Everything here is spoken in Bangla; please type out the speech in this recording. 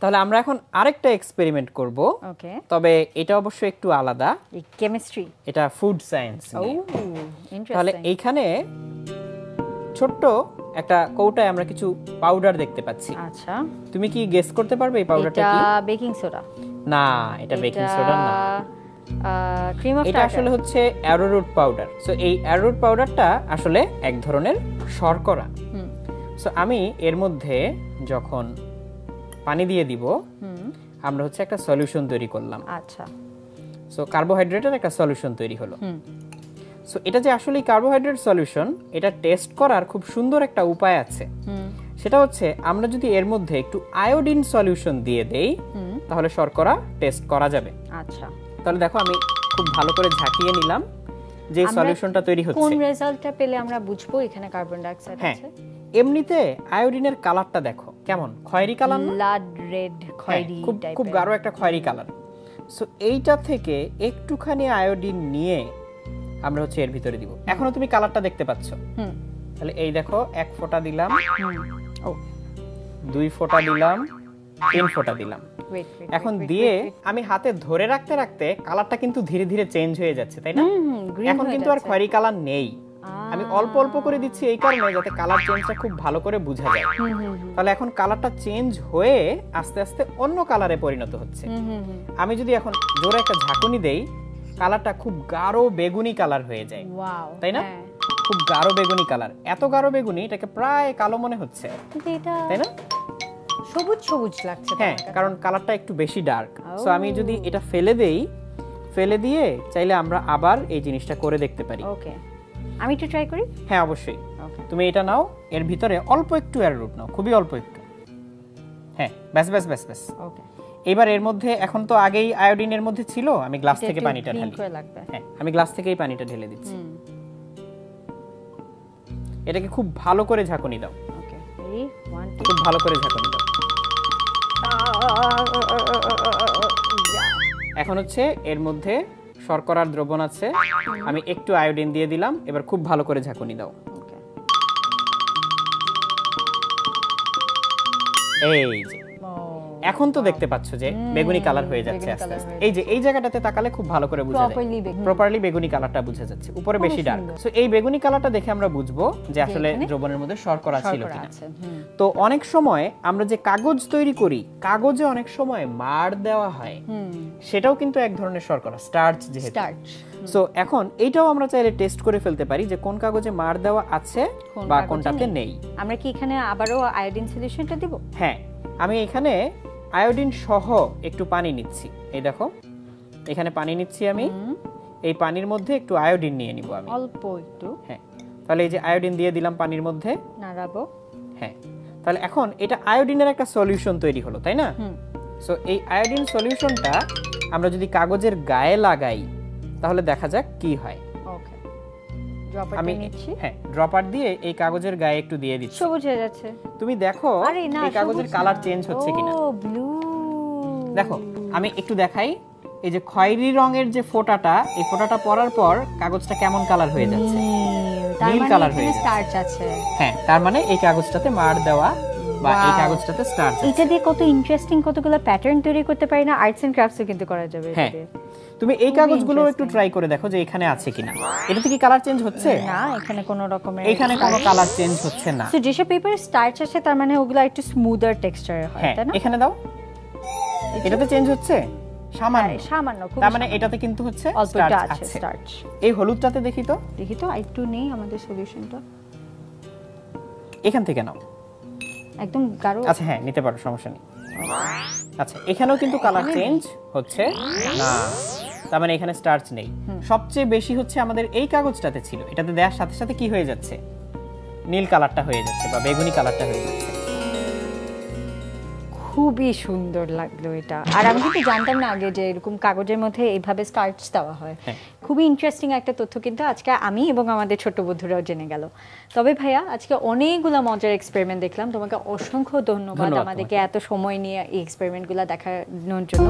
তাহলে আমরা এখন আরেকটা এক্সপেরিমেন্ট করব। ওকে, তবে এটা অবশ্য একটু আলাদা, কেমিস্ট্রি। এটা ফুড সায়েন্স। ইন্টারেস্টিং। তাহলে এইখানে ছোট্ট একটা কৌটায় আমরা কিছু পাউডার দেখতে পাচ্ছি। আচ্ছা, তুমি কি গেস করতে পারবে এই পাউডারটা কি? এটা বেকিং সোডা? না, এটা বেকিং সোডা না। ক্রিম অফ এটা আসলে হচ্ছে অ্যারোরুট পাউডার। সো এই অ্যারোরুট পাউডারটা আসলে এক ধরনের শর্করা। সো আমি এর মধ্যে যখন পানি দিয়ে দিব, আমরা হচ্ছে একটা সলিউশন তৈরি করলাম। আচ্ছা, সো কার্বোহাইড্রেটের একটা সলিউশন তৈরি হলো। সো এটা যে আসলে কার্বোহাইড্রেট সলিউশন, এটা টেস্ট করার খুব সুন্দর একটা উপায় আছে। সেটা হচ্ছে আমরা যদি এর মধ্যে একটু আয়োডিন সলিউশন দিয়ে দেই, তাহলে শর্করা টেস্ট করা যাবে। আচ্ছা, তাহলে দেখো আমি খুব ভালো করে ঝাঁকিয়ে নিলাম যে সলিউশনটা তৈরি হচ্ছে। কোন রেজাল্টটা পেলে আমরা বুঝবো এখানে কার্বন ডাই অক্সাইড আছে? এমনিতে আয়োডিনের কালারটা দেখো কেমন, খয়েরি কালার না? ব্লাড রেড খয়েরি টাইপের, খুব গাঢ় একটা খয়েরি কালার। সো এইটা থেকে একটুখানি আয়োডিন নিয়ে আমরা হচ্ছে এর ভিতরে দিব। এখনো তুমি কালারটা দেখতে পাচ্ছ? তাহলে এই দেখো, 1 ফোঁটা দিলাম, 2 ফোঁটা দিলাম, 3 ফোঁটা দিলাম। এখন দিয়ে আমি হাতে ধরে রাখতে রাখতে কালারটা কিন্তু ধীরে ধীরে চেঞ্জ হয়ে যাচ্ছে, তাই না? এখন কিন্তু আর খয়েরি কালার নেই। আমি অল্প অল্প করে দিচ্ছি এই কারণে যাতে কালার চেঞ্জটা খুব ভালো করে বোঝা যায়। তাহলে এখন কালারটা চেঞ্জ হয়ে আস্তে আস্তে অন্য কালারে পরিণত হচ্ছে। আমি যদি এখন জোরে একটা ঝাঁকুনি দেই, কালারটা খুব গাঢ় বেগুনি কালার হয়ে যায়, তাই না? খুব গাঢ় বেগুনি কালার, এত গাঢ় বেগুনি এটাকে প্রায় কালো মনে হচ্ছে, তাই না? সবুজ সবুজ লাগছে। হ্যাঁ, কারণ কালারটা একটু বেশি ডার্ক। সো আমি যদি এটা ফেলে দেই, ফেলে দিয়ে চাইলে আমরা আবার এই জিনিসটা করে দেখতে পারি। ওকে, আমি একটু ট্রাই করি। হ্যাঁ, অবশ্যই। তুমি এটা নাও, এর ভিতরে অল্প একটু অ্যারোরুট নাও, খুবই অল্প একটু। হ্যাঁ, ব্যাস ব্যাস ব্যাস ব্যাস। ওকে, এবার এর মধ্যে, এখন তো আগেই আয়োডিন এর মধ্যে ছিল, আমি গ্লাস থেকে পানিটা ঢালি। হ্যাঁ, আমি গ্লাস থেকেই পানিটা ঢেলে দিচ্ছি। এটাকে খুব ভালো করে ঝাঁকুনি দাও। ওকে, রেডি, 1 2। খুব ভালো করে ঝাঁকুনি দাও। এখন হচ্ছে এর মধ্যে শর্করার দ্রবণ আছে, আমি একটু আয়োডিন দিয়ে দিলাম। এবার খুব ভালো করে ঝাঁকুনি দাও। এই যে এখন তো দেখতে পাচ্ছ যে বেগুনি কালার হয়ে যাচ্ছে আস্তে আস্তে। এই যে এই জায়গাটাতে তাকালে খুব ভালো করে বোঝা যায়, প্রপারলি বেগুনি কালারটা বোঝা যাচ্ছে। উপরে বেশি ডার্ক। সো এই বেগুনি কালারটা দেখে আমরা বুঝবো যে আসলে দ্রবণের মধ্যে শর্করা ছিল কিনা। তো অনেক সময় আমরা যে কাগজ তৈরি করি, কাগজে অনেক সময় মাড় দেওয়া হয়, সেটাও কিন্তু এক ধরনের শর্করা, স্টার্চ যেহেতু। সো এখন এইটাও আমরা চাইলে টেস্ট করে ফেলতে পারি যে কোন কাগজে মাড় দেওয়া আছে বা কোনটাতে নেই। আমরা কি এখানে আবারও আয়োডিন সলিউশনটা দিব? হ্যাঁ, আমি এখানে আয়োডিন সহ একটু পানি নিচ্ছি। এই দেখো, এখানে পানি নিচ্ছি আমি। এই পানির মধ্যে একটু আয়োডিন নিয়ে নিব আমি, অল্প একটু। হ্যাঁ, তাহলে এই যে আয়োডিন দিয়ে দিলাম পানির মধ্যে, নাড়াবো। হ্যাঁ, তাহলে এখন এটা আয়োডিনের একটা সলিউশন তৈরি হলো, তাই না? সো এই আয়োডিন সলিউশনটা আমরা যদি কাগজের গায়ে লাগাই, তাহলে দেখা যাক কি হয়। ওকে, ড্রপারটা নিচ্ছি। হ্যাঁ, ড্রপার দিয়ে এই কাগজের গায়ে একটু দিয়ে দিচ্ছি। সবুজ হয়ে যাচ্ছে। তুমি দেখো এই কাগজের কালার চেঞ্জ হচ্ছে কিনা। ও, ব্লু। দেখো, আমি একটু দেখাই। এই যে খয়েরি রঙের যে ফোঁটাটা, এই ফোঁটাটা পড়ার পর কাগজটা কেমন কালার হয়ে যাচ্ছে, নীল কালার হয়ে যাচ্ছে। স্টার্চ আছে। হ্যাঁ, তার মানে এই কাগজটাতে মাড় দেওয়া বা এই কাগজটাতে স্টার্চ আছে। এটা দিয়ে কত ইন্টারেস্টিং কতগুলো প্যাটার্ন তৈরি করতে পারি না? আর্টস এন্ড ক্রাফটসও কিন্তু করা যাবে এটা দিয়ে। তুমি এই কাগজগুলো একটু ট্রাই করে দেখো যে এখানে আছে কিনা। এটাতে কি কালার চেঞ্জ হচ্ছে? না, এখানে কোনো রকমের কালার চেঞ্জ হচ্ছে না। সো যেসব পেপার স্টার্চ আছে তার মানে ওগুলো একটু স্মুদার টেক্সচারের হয়, তাই না? এখানে দাও, এটাতে চেঞ্জ হচ্ছে সামান্য, খুব। তার মানে এটাতে কিন্তু হচ্ছে স্টার্চ। এই হলুদটাতে দেখি তো একটু নেই আমাদের সলিউশনটা। এখান থেকে নাও, একদম গাঢ়। আচ্ছা, হ্যাঁ, নিতে পারো, সমস্যা নেই। আচ্ছা, এখানেও কিন্তু কালার চেঞ্জ হচ্ছে না, তার মানে এখানে স্টার্চ নেই। সবচেয়ে বেশি হচ্ছে আমাদের এই কাগজটাতে ছিল, এটাতে দেওয়ার সাথে সাথে কি হয়ে যাচ্ছে, নীল কালারটা হয়ে যাচ্ছে বা বেগুনি কালারটা হয়ে যাচ্ছে। খুবই সুন্দর লাগলো এটা। আর আমি কিন্তু জানতাম না আগে যে এরকম কাগজের মধ্যে এইভাবে স্টার্চ দেওয়া হয়। খুবই ইন্টারেস্টিং একটা তথ্য কিন্তু আজকে আমি এবং আমাদের ছোট বন্ধুরাও জেনে গেল। তবে ভাইয়া, আজকে অনেকগুলো মজার এক্সপেরিমেন্ট দেখলাম। তোমাকে অসংখ্য ধন্যবাদ আমাদেরকে এত সময় নিয়ে এই এক্সপেরিমেন্টগুলো দেখানোর জন্য।